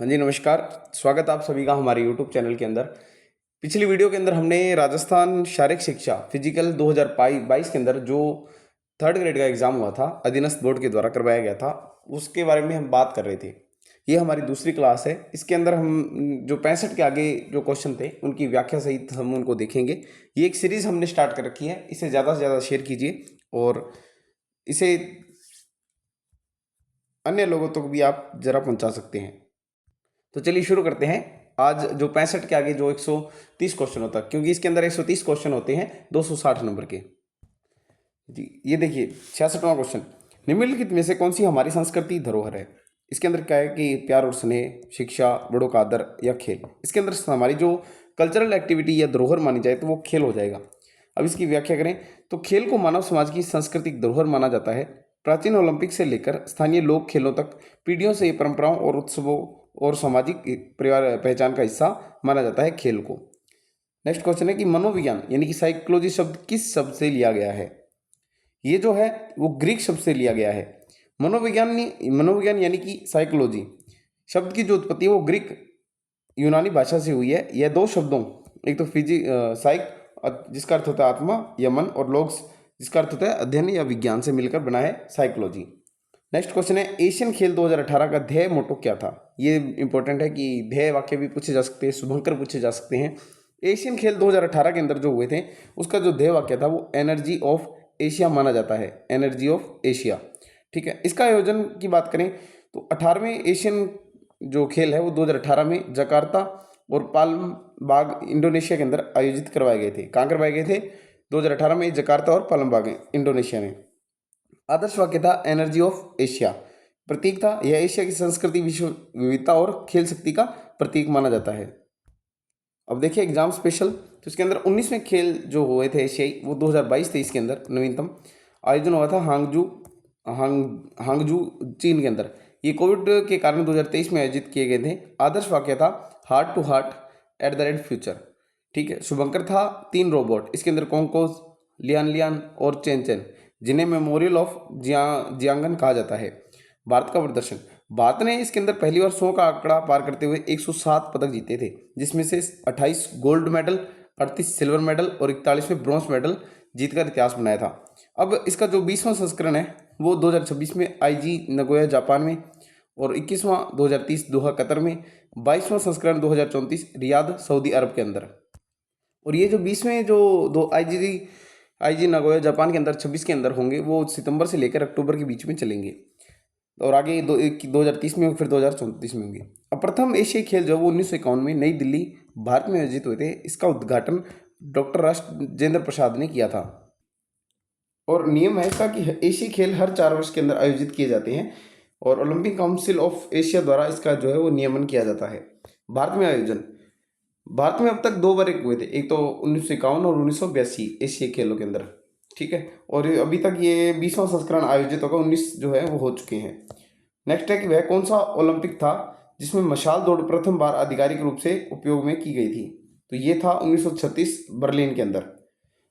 हाँ जी, नमस्कार। स्वागत है आप सभी का हमारे यूट्यूब चैनल के अंदर। पिछली वीडियो के अंदर हमने राजस्थान शारीरिक शिक्षा फिजिकल 2022 के अंदर जो थर्ड ग्रेड का एग्ज़ाम हुआ था, अधीनस्थ बोर्ड के द्वारा करवाया गया था, उसके बारे में हम बात कर रहे थे। ये हमारी दूसरी क्लास है। इसके अंदर हम जो 65 के आगे जो क्वेश्चन थे, उनकी व्याख्या सहित हम उनको देखेंगे। ये एक सीरीज़ हमने स्टार्ट कर रखी है, इसे ज़्यादा से ज़्यादा शेयर कीजिए और इसे अन्य लोगों तक भी आप ज़रा पहुँचा सकते हैं। तो चलिए शुरू करते हैं। आज जो 65 के आगे जो 130 क्वेश्चन होता है, क्योंकि इसके अंदर 130 क्वेश्चन होते हैं 260 नंबर के। जी, ये देखिए 66वां क्वेश्चन। निम्नलिखित में से कौन सी हमारी संस्कृति धरोहर है? इसके अंदर क्या है कि प्यार और स्नेह, शिक्षा, बड़ों का आदर या खेल। इसके अंदर हमारी जो कल्चरल एक्टिविटी या धरोहर मानी जाए तो वो खेल हो जाएगा। अब इसकी व्याख्या करें तो खेल को मानव समाज की सांस्कृतिक धरोहर माना जाता है। प्राचीन ओलंपिक से लेकर स्थानीय लोक खेलों तक पीढ़ियों से ये परंपराओं और उत्सवों और सामाजिक परिवार पहचान का हिस्सा माना जाता है खेल को। नेक्स्ट क्वेश्चन है कि मनोविज्ञान यानी कि साइकोलॉजी शब्द किस शब्द से लिया गया है? ये जो है वो ग्रीक शब्द से लिया गया है। मनोविज्ञान यानी कि साइकोलॉजी शब्द की जो उत्पत्ति है वो ग्रीक यूनानी भाषा से हुई है। यह दो शब्दों, एक तो साइक जिसका अर्थ होता है आत्मा या मन, और लोग्स जिसका अर्थ होता है अध्ययन या विज्ञान से मिलकर बना है साइकोलॉजी। नेक्स्ट क्वेश्चन है एशियन खेल 2018 का ध्येय मोटो क्या था? ये इंपॉर्टेंट है कि ध्येय वाक्य भी पूछे जा सकते हैं, शुभंकर पूछे जा सकते हैं। एशियन खेल 2018 के अंदर जो हुए थे उसका जो ध्येय वाक्य था वो एनर्जी ऑफ एशिया माना जाता है, एनर्जी ऑफ एशिया। ठीक है, इसका आयोजन की बात करें तो 18वें एशियन जो खेल है वो 2018 में जकार्ता और पाल्म बाग इंडोनेशिया के अंदर आयोजित करवाए गए थे। कहाँ करवाए गए थे? 2018 में जकार्ता और पाल्म बाग इंडोनेशिया में। आदर्श वाक्य था एनर्जी ऑफ एशिया। प्रतीक था यह एशिया की संस्कृति, विश्व विविधता और खेल शक्ति का प्रतीक माना जाता है। अब देखिए एग्जाम स्पेशल, तो इसके अंदर 19वें खेल जो हुए थे एशियाई वो 2022-23 के अंदर नवीनतम आयोजन हुआ था हांगजू चीन के अंदर। ये कोविड के कारण 2023 में आयोजित किए गए थे। आदर्श वाक्य था heart to heart at the red future. ठीक है, शुभंकर था 3 रोबोट, इसके अंदर कॉन्कोस, लियान लियान और चेन चेन, जिन्हें मेमोरियल ऑफ जियांगन कहा जाता है। भारत का प्रदर्शन, भारत ने इसके अंदर पहली बार 100 का आंकड़ा पार करते हुए 107 पदक जीते थे, जिसमें से 28 गोल्ड मेडल, 38 सिल्वर मेडल और 41वें ब्रॉन्ज मेडल जीतकर इतिहास बनाया था। अब इसका जो 20वां संस्करण है वो 2026 में आईजी नगोया जापान में, और 21वां 2030 दोहा कतर में, 22वां संस्करण 2034 रियाद सऊदी अरब के अंदर। और ये जो 20वें जो दो आईजी नगोया जापान के अंदर 26 के अंदर होंगे वो सितंबर से लेकर अक्टूबर के बीच में चलेंगे, और आगे 2030 में फिर 2034 में होंगे। अब प्रथम एशियाई खेल जो वो 1951 में नई दिल्ली भारत में आयोजित हुए थे। इसका उद्घाटन डॉक्टर राजेंद्र प्रसाद ने किया था। और नियम है इसका कि एशियाई खेल हर 4 वर्ष के अंदर आयोजित किए जाते हैं, और ओलंपिक काउंसिल ऑफ एशिया द्वारा इसका जो है वो नियमन किया जाता है। भारत में आयोजन, भारत में अब तक 2 बार हुए थे, एक तो 1951 और 1982 एशियाई खेलों के अंदर। ठीक है, और अभी तक ये 20वां संस्करण आयोजित होगा, 19 जो है वो हो चुके हैं। नेक्स्ट है कि वह कौन सा ओलंपिक था जिसमें मशाल दौड़ प्रथम बार आधिकारिक रूप से उपयोग में की गई थी? तो ये था 1936 बर्लिन के अंदर।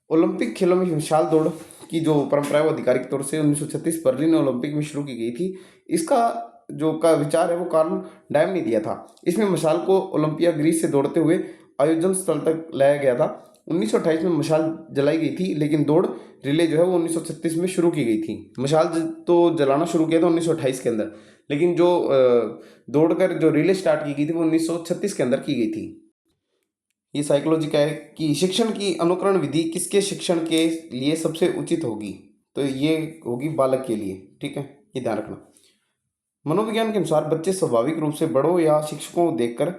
ओलंपिक खेलों में मशाल दौड़ की जो परंपरा है वो आधिकारिक तौर से 1936 बर्लिन ओलंपिक में शुरू की गई थी। इसका जो का विचार है वो कार्ल डायम ने दिया था। इसमें मशाल को ओलंपिया ग्रीस से दौड़ते हुए आयोजन स्थल तक लाया गया था। 1928 में मशाल जलाई गई थी, लेकिन दौड़ रिले जो है वो 1936 में शुरू की गई थी। मशाल तो जलाना शुरू किया था 1928 के अंदर, लेकिन जो दौड़ कर जो रिले स्टार्ट की गई थी वो 1936 के अंदर की गई थी। ये साइकोलॉजी का है कि शिक्षण की अनुकरण विधि किसके शिक्षण के लिए सबसे उचित होगी? तो ये होगी बालक के लिए। ठीक है, ये ध्यान रखना। मनोविज्ञान के अनुसार बच्चे स्वाभाविक रूप से बड़ों या शिक्षकों को देखकर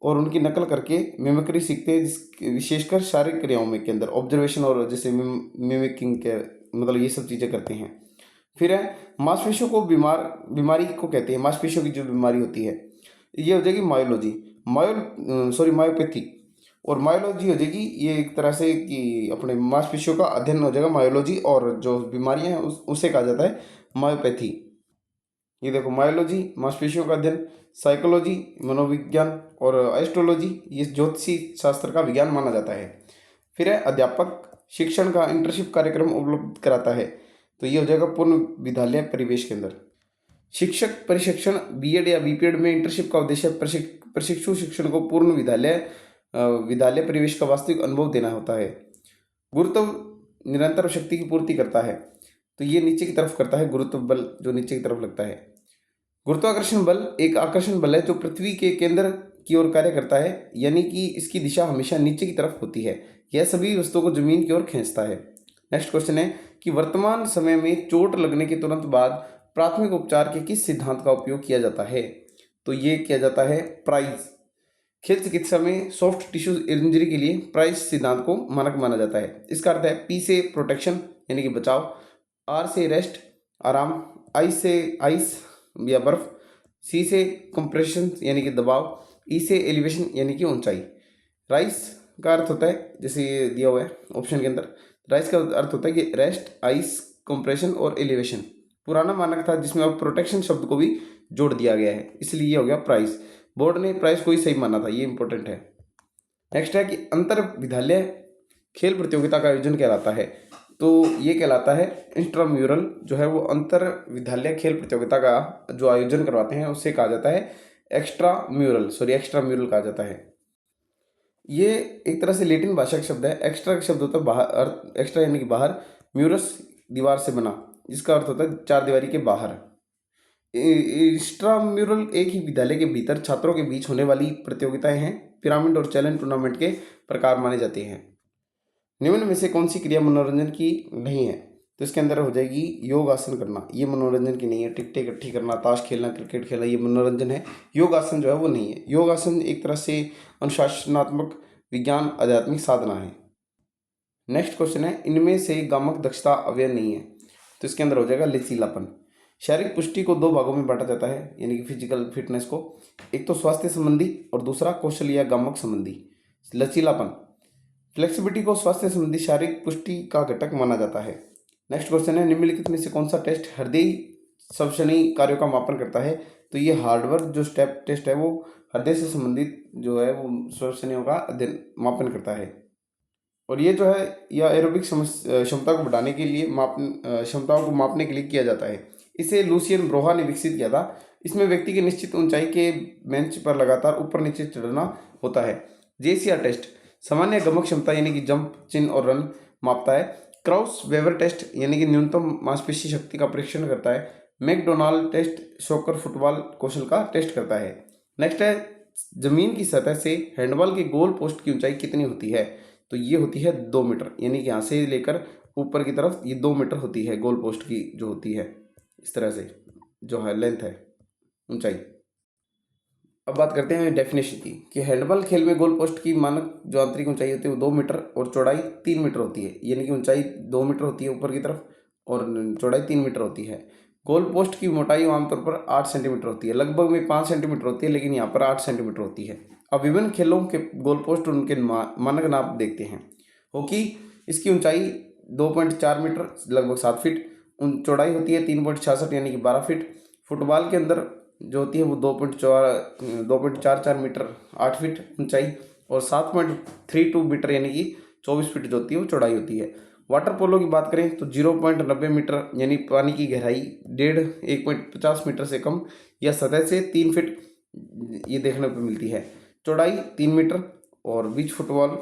और उनकी नकल करके मिमिक्री सीखते हैं, विशेषकर शारीरिक क्रियाओं में के अंदर ऑब्जर्वेशन और जैसे मिमिकिंग के मतलब ये सब चीज़ें करते हैं। फिर है मांसपेशियों को बीमारी को कहते हैं, मांसपेशियों की जो बीमारी होती है ये हो जाएगी मायोलॉजी, मायोपैथी। और मायोलॉजी हो जाएगी ये एक तरह से कि अपने मांसपेशियों का अध्ययन हो जाएगा मायोलॉजी, और जो बीमारियां हैं उसे कहा जाता है मायोपैथी। ये देखो मायोलॉजी मांसपेशियों का अध्ययन, साइकोलॉजी मनोविज्ञान, और एस्ट्रोलॉजी ये ज्योतिषी शास्त्र का विज्ञान माना जाता है। फिर है अध्यापक शिक्षण का इंटर्नशिप कार्यक्रम उपलब्ध कराता है, तो ये हो जाएगा पूर्ण विद्यालय परिवेश के अंदर। शिक्षक प्रशिक्षण बीएड या बीपीएड में इंटर्नशिप का उद्देश्य प्रशिक्षु शिक्षण को पूर्ण विद्यालय परिवेश का वास्तविक अनुभव देना होता है। गुरुत्व निरंतर शक्ति की पूर्ति करता है, तो ये नीचे की तरफ करता है, गुरुत्व बल जो नीचे की तरफ लगता है। गुरुत्वाकर्षण बल एक आकर्षण बल है जो पृथ्वी के केंद्र की ओर कार्य करता है, यानी कि इसकी दिशा हमेशा नीचे की तरफ होती है। यह सभी वस्तुओं को जमीन की ओर खींचता है। नेक्स्ट क्वेश्चन है कि वर्तमान समय में चोट लगने के तुरंत बाद प्राथमिक उपचार के किस सिद्धांत का उपयोग किया जाता है? तो ये किया जाता है प्राइस। खेल चिकित्सा में सॉफ्ट टिश्यू इंजरी के लिए प्राइस सिद्धांत को मानक माना जाता है। इसका अर्थ है पी से प्रोटेक्शन यानी कि बचाव, आर से रेस्ट आराम, आई से आइस या बर्फ, सी से कंप्रेशन यानी कि दबाव, ई से एलिवेशन यानी कि ऊंचाई। राइस का अर्थ होता है, जैसे ये दिया हुआ है ऑप्शन के अंदर, राइस का अर्थ होता है कि रेस्ट, आइस, कंप्रेशन और एलिवेशन। पुराना मानक था जिसमें अब प्रोटेक्शन शब्द को भी जोड़ दिया गया है, इसलिए ये हो गया प्राइस। बोर्ड ने प्राइस को ही सही माना था, ये इंपॉर्टेंट है। नेक्स्ट है कि अंतर विद्यालय खेल प्रतियोगिता का आयोजन कहलाता है, तो ये कहलाता है इंट्राम्यूरल, जो है वो अंतर विद्यालय खेल प्रतियोगिता का जो आयोजन करवाते हैं उससे कहा जाता है एक्स्ट्रा म्यूरल कहा जाता है। ये एक तरह से लेटिन भाषा का शब्द है। एक्स्ट्रा का शब्द होता है बाहर, अर्थ एक्स्ट्रा यानी कि बाहर, म्यूरस दीवार से बना, जिसका अर्थ होता है चार दीवारी के बाहर। एक्स्ट्राम्यूरल एक ही विद्यालय के भीतर छात्रों के बीच होने वाली प्रतियोगिताएं हैं। पिरामिड और चैलेंज टूर्नामेंट के प्रकार माने जाते हैं। निम्न में से कौन सी क्रिया मनोरंजन की नहीं है? तो इसके अंदर हो जाएगी योग आसन करना, ये मनोरंजन की नहीं है। टिकटें इकट्ठी करना, ताश खेलना, क्रिकेट खेलना, ये मनोरंजन है। योग आसन जो है वो नहीं है। योग आसन एक तरह से अनुशासनात्मक विज्ञान आध्यात्मिक साधना है। नेक्स्ट क्वेश्चन है इनमें से गामक दक्षता अवयव नहीं है, तो इसके अंदर हो जाएगा लचीलापन। शारीरिक पुष्टि को दो भागों में बांटा जाता है, यानी कि फिजिकल फिटनेस को, एक तो स्वास्थ्य संबंधी और दूसरा कौशल या गामक संबंधी। लचीलापन, फ्लेक्सिबिलिटी को स्वास्थ्य संबंधी शारीरिक पुष्टि का घटक माना जाता है। नेक्स्ट क्वेश्चन है निम्नलिखित में से कौन सा टेस्ट हृदय संवसनी कार्यों का मापन करता है? तो ये हार्डवर्क जो स्टेप टेस्ट है वो हृदय से संबंधित जो है वो संवसनियों का मापन करता है। और ये जो है यह एरोबिक क्षमता को बढ़ाने के लिए क्षमताओं को मापने के लिए किया जाता है। इसे लूसियन ब्रोहा ने विकसित किया था। इसमें व्यक्ति की निश्चित ऊंचाई के बेंच पर लगातार ऊपर नीचे चढ़ना होता है। जेसीआर टेस्ट सामान्य गमक क्षमता यानी कि जंप, चिन और रन मापता है। क्राउस वेवर टेस्ट यानी कि न्यूनतम मांसपेशी शक्ति का परीक्षण करता है। मैकडोनाल्ड टेस्ट सॉकर फुटबॉल कौशल का टेस्ट करता है। नेक्स्ट है जमीन की सतह से हैंडबॉल के गोल पोस्ट की ऊंचाई कितनी होती है? तो ये होती है 2 मीटर, यानी कि यहाँ से लेकर ऊपर की तरफ ये 2 मीटर होती है गोल पोस्ट की जो होती है, इस तरह से जो है लेंथ है, ऊंचाई। अब बात करते हैं डेफिनेशन की कि हैंडबॉल खेल में गोल पोस्ट की मानक जो आंतरिक ऊंचाई होती है वो 2 मीटर और चौड़ाई 3 मीटर होती है, यानी कि ऊंचाई 2 मीटर होती है ऊपर की तरफ और चौड़ाई 3 मीटर होती है। गोल पोस्ट की मोटाई आमतौर पर 8 सेंटीमीटर होती है, लगभग में 5 सेंटीमीटर होती है, लेकिन यहाँ पर 8 सेंटीमीटर होती है। अब विभिन्न खेलों के गोल पोस्ट उनके मानक नाप देखते हैं। हॉकी, इसकी ऊंचाई 2.4 मीटर लगभग 7 फीट, चौड़ाई होती है 3.66 यानी कि 12 फीट। फुटबॉल के अंदर जो होती है वो 2.44 मीटर 8 फीट ऊंचाई और 7.32 मीटर यानी कि 24 फीट जो होती है वो चौड़ाई होती है। वाटर पोलो की बात करें तो 0.90 मीटर यानी पानी की गहराई 1.50 मीटर से कम या सतह से 3 फीट ये देखने को मिलती है। चौड़ाई 3 मीटर और बीच फुटबॉल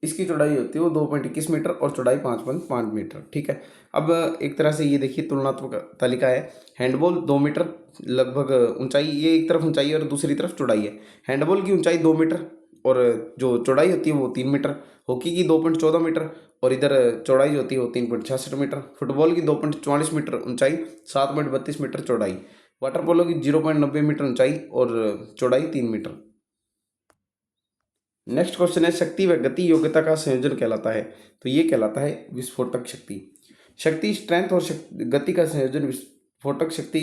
इसकी चौड़ाई होती है वो 2.21 मीटर और चौड़ाई 5.5 मीटर। ठीक है, अब एक तरह से ये देखिए तुलनात्मक तालिका है। हैंडबॉल 2 मीटर लगभग ऊंचाई, ये एक तरफ ऊंचाई है और दूसरी तरफ चौड़ाई है। हैंडबॉल की ऊंचाई 2 मीटर और जो चौड़ाई होती है वो 3 मीटर। हॉकी की 2.14 मीटर और इधर चौड़ाई जो होती है वो 3.66 मीटर। फुटबॉल की 2.44 मीटर ऊंचाई, 7.32 मीटर चौड़ाई। वाटर पोलो की 0.90 मीटर ऊंचाई और चौड़ाई 3 मीटर। नेक्स्ट क्वेश्चन है शक्ति व गति योग्यता का संयोजन कहलाता है, तो ये कहलाता है विस्फोटक शक्ति। शक्ति स्ट्रेंथ और गति का संयोजन विस्फोटक शक्ति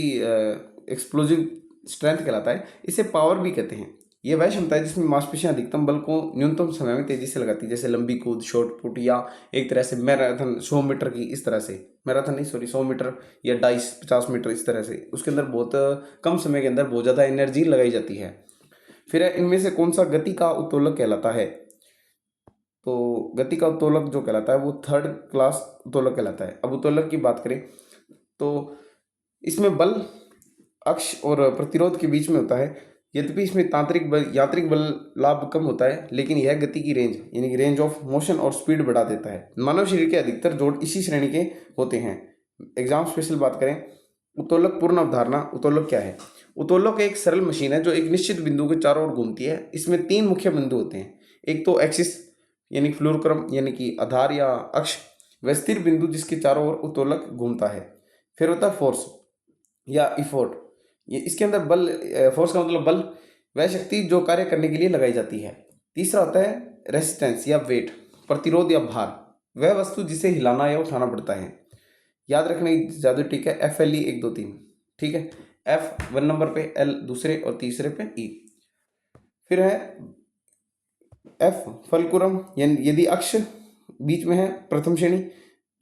एक्सप्लोजिव स्ट्रेंथ कहलाता है। इसे पावर भी कहते हैं। ये वह क्षमता है जिसमें मांसपेशियां अधिकतम बल को न्यूनतम समय में तेजी से लगाती है, जैसे लंबी कूद, शॉर्ट पुट या एक तरह से मैराथन 100 मीटर की, इस तरह से मैराथन नहीं 100 मीटर या डाइस 50 मीटर, इस तरह से उसके अंदर बहुत कम समय के अंदर बहुत ज़्यादा एनर्जी लगाई जाती है। फिर इनमें से कौन सा गति का उत्तोलक कहलाता है? तो गति का उत्तोलक जो कहलाता है वो थर्ड क्लास उत्तोलक कहलाता है। अब उत्तोलक की बात करें तो इसमें बल अक्ष और प्रतिरोध के बीच में होता है। यद्यपि इसमें यांत्रिक बल लाभ कम होता है, लेकिन यह गति की रेंज यानी कि रेंज ऑफ मोशन और स्पीड बढ़ा देता है। मानव शरीर के अधिकतर जोड़ इसी श्रेणी के होते हैं। एग्जाम स्पेशल बात करें, उत्तोलक पूर्ण अवधारणा। उत्तोलक क्या है? उत्तोलक एक सरल मशीन है जो एक निश्चित बिंदु के चारों ओर घूमती है। इसमें तीन मुख्य बिंदु होते हैं। एक तो एक्सिस यानी फ्लूरक्रम यानी कि आधार या अक्ष, वह स्थिर बिंदु जिसके चारों ओर उत्तोलक घूमता है। फिर होता है फोर्स या इफोर्ट, ये इसके अंदर बल, फोर्स का मतलब बल, वह शक्ति जो कार्य करने के लिए लगाई जाती है। तीसरा होता है रेसिस्टेंस या वेट, प्रतिरोध या भार, वह वस्तु जिसे हिलाना या उठाना पड़ता है। याद रखने की ज़्यादा ठीक है, FLE 1 2 3, ठीक है। F 1 नंबर पे, L दूसरे और तीसरे पे, E। फिर है F फलकुरम, यानी यदि अक्ष बीच में है प्रथम श्रेणी,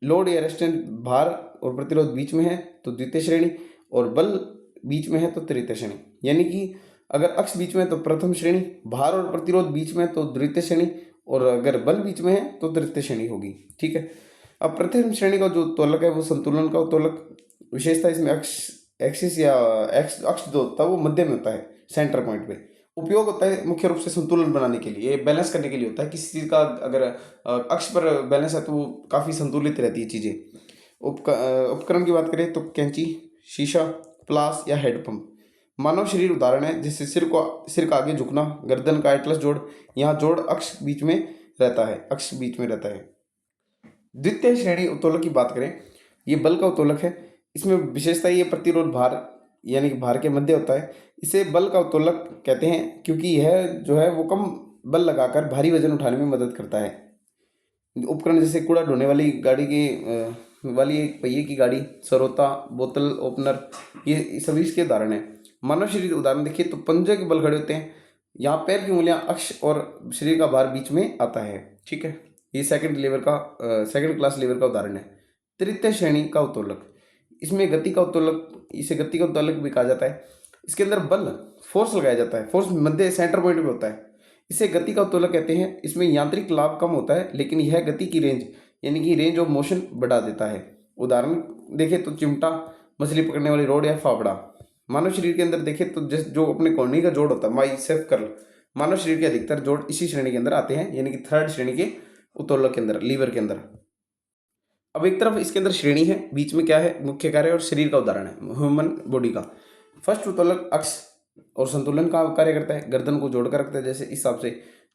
लोड या रेजिस्टेंस भार और प्रतिरोध बीच में है तो द्वितीय श्रेणी, और बल बीच में है तो तृतीय श्रेणी। यानी कि अगर अक्ष बीच में है तो प्रथम श्रेणी, भार और प्रतिरोध बीच में है तो द्वितीय श्रेणी, और अगर बल बीच में है तो तृतीय श्रेणी होगी, ठीक है। अब प्रथम श्रेणी का जो तोलक है वो संतुलन का तोलक। विशेषता इसमें एक्सिस या अक्ष जो होता है वो मध्य में होता है, सेंटर पॉइंट पे। उपयोग होता है मुख्य रूप से संतुलन बनाने के लिए, बैलेंस करने के लिए होता है। किसी चीज़ का अगर अक्ष पर बैलेंस है तो वो काफ़ी संतुलित रहती है चीज़ें। उपकरण की बात करें तो कैंची, शीशा, प्लास या हेडपम्प। मानव शरीर उदाहरण है, जिससे सिर का आगे झुकना, गर्दन का एटलस जोड़, यहाँ जोड़ अक्ष बीच में रहता है। द्वितीय श्रेणी उत्तोलक की बात करें, ये बल का उत्तोलक है। इसमें विशेषता ये प्रतिरोध भार यानी कि भार के मध्य होता है। इसे बल का उत्तोलक कहते हैं क्योंकि यह जो है वो कम बल लगाकर भारी वजन उठाने में मदद करता है। उपकरण जैसे कूड़ा ढोने वाली गाड़ी की वाली एक पहिए की गाड़ी, सरोता, बोतल ओपनर, ये सभी इसके उदाहरण है। मानव शरीर उदाहरण देखिए तो पंजे के बल खड़े होते हैं। यहाँ पैर की उंगलियां अक्ष और शरीर का भार बीच में आता है, ठीक है। ये सेकंड क्लास लीवर का उदाहरण है। तृतीय श्रेणी का उत्तोलक, इसमें इसे गति का उत्तोलक भी कहा जाता है। इसके अंदर बल फोर्स लगाया जाता है, फोर्स मध्य सेंटर पॉइंट पे होता है। इसे गति का उत्तोलक कहते हैं। इसमें यांत्रिक लाभ कम होता है, लेकिन यह गति की रेंज यानी कि रेंज ऑफ मोशन बढ़ा देता है। उदाहरण देखें तो चिमटा, मछली पकड़ने वाली रॉड या फावड़ा। मानव शरीर के अंदर देखें तो जो अपने कोहनी का जोड़ होता है, बाइसेप्स कर्ल, मानव शरीर के अधिकतर जोड़ इसी श्रेणी के अंदर आते हैं, यानी कि थर्ड श्रेणी के उत्तोलक के अंदर, लीवर के अंदर। अब एक तरफ इसके अंदर श्रेणी है, बीच में क्या है, मुख्य कार्य और शरीर का उदाहरण है ह्यूमन बॉडी का। फर्स्ट उत्तोलक अक्ष और संतुलन का कार्य करता है, गर्दन को जोड़कर रखता है जैसे इस हिसाब से।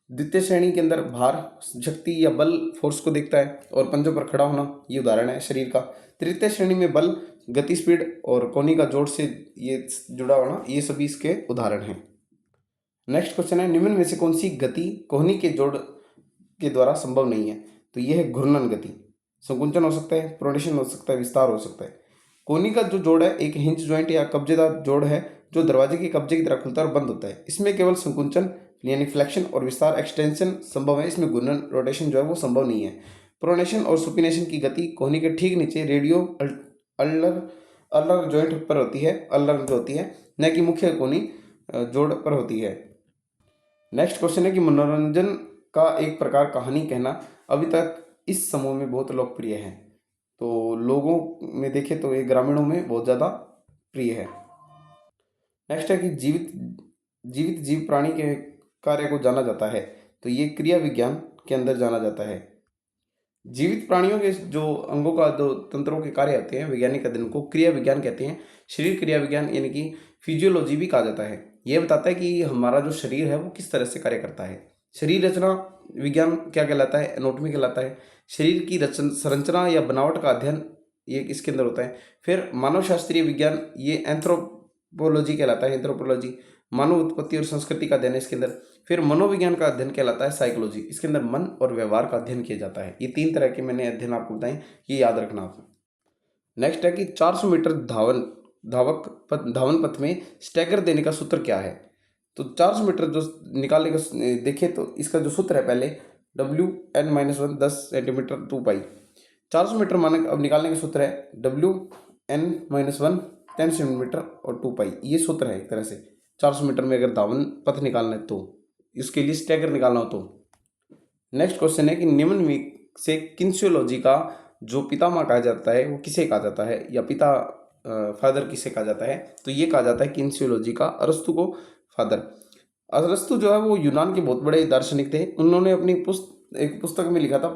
द्वितीय श्रेणी के अंदर भार, शक्ति या बल, फोर्स को देखता है, और पंजों पर खड़ा होना, ये उदाहरण है शरीर का। तृतीय श्रेणी में बल, गति, स्पीड और कोहनी का जोड़ से ये जुड़ा होना, ये सभी इसके उदाहरण हैं। नेक्स्ट क्वेश्चन है, निम्न में से कौन सी गति कोहनी के जोड़ के द्वारा संभव नहीं है? तो ये है घूर्णन गति। संकुंचन हो सकता है, प्रोनेशन हो सकता है, विस्तार हो सकता है। कोहनी का जो जोड़ है एक हिंज जॉइंट या कब्जेदार जोड़ है जो दरवाजे के कब्जे की तरह खुलता है और बंद होता है। इसमें केवल संकुंचन यानी फ्लेक्शन और विस्तार एक्सटेंशन संभव है। इसमें घूर्णन रोटेशन जो है वो संभव नहीं है। प्रोनेशन और सुपिनेशन की गति कोहनी के ठीक नीचे रेडियो अल्लर जॉइंट पर होती है, अल्लर जो होती है, न कि मुख्य कोहनी जोड़ पर होती है। नेक्स्ट क्वेश्चन है कि मनोरंजन का एक प्रकार कहानी कहना अभी तक इस समूह में बहुत लोकप्रिय है। तो लोगों में देखें तो ये ग्रामीणों में बहुत ज़्यादा प्रिय है। नेक्स्ट है कि जीवित जीव प्राणी के कार्य को जाना जाता है, तो ये क्रिया विज्ञान के अंदर जाना जाता है। जीवित प्राणियों के जो अंगों का जो तंत्रों के कार्य होते हैं, वैज्ञानिक अध्ययन को क्रिया विज्ञान कहते हैं। शरीर क्रिया विज्ञान यानी कि फिजियोलॉजी भी कहा जाता है। यह बताता है कि हमारा जो शरीर है वो किस तरह से कार्य करता है। शरीर रचना विज्ञान क्या कहलाता है? एनाटॉमी कहलाता है। शरीर की संरचना या बनावट का अध्ययन ये इसके अंदर होता है। फिर मानव शास्त्रीय विज्ञान ये एंथ्रोपोलॉजी कहलाता है। एंथ्रोपोलॉजी मानव उत्पत्ति और संस्कृति का अध्ययन है इसके अंदर। फिर मनोविज्ञान का अध्ययन कहलाता है साइकोलॉजी। इसके अंदर मन और व्यवहार का अध्ययन किया जाता है। ये तीन तरह के मैंने अध्ययन आपको बताएं, ये याद रखना आप। नेक्स्ट है कि 400 मीटर धावन पथ में स्टैगर देने का सूत्र क्या है? तो 400 मीटर जो निकालने का देखें तो इसका जो सूत्र है पहले WN-1 10 सेंटीमीटर 2 पाई। 400 मीटर मानक अब निकालने का सूत्र है WN-1 10 सेंटीमीटर और 2 पाई। ये सूत्र है एक तरह से 400 मीटर में अगर धावन पथ निकालना है तो इसके लिए स्टैगर निकालना हो तो। नेक्स्ट क्वेश्चन है कि निम्न में से किन्सियोलॉजी का जो पितामह कहा जाता है वो किसे कहा जाता है, या पिता फादर किसे कहा जाता है? तो ये कहा जाता है किन्सियोलॉजी का अरस्तु को फादर। अरस्तु जो है वो यूनान के बहुत बड़े दार्शनिक थे। उन्होंने एक पुस्तक में लिखा था,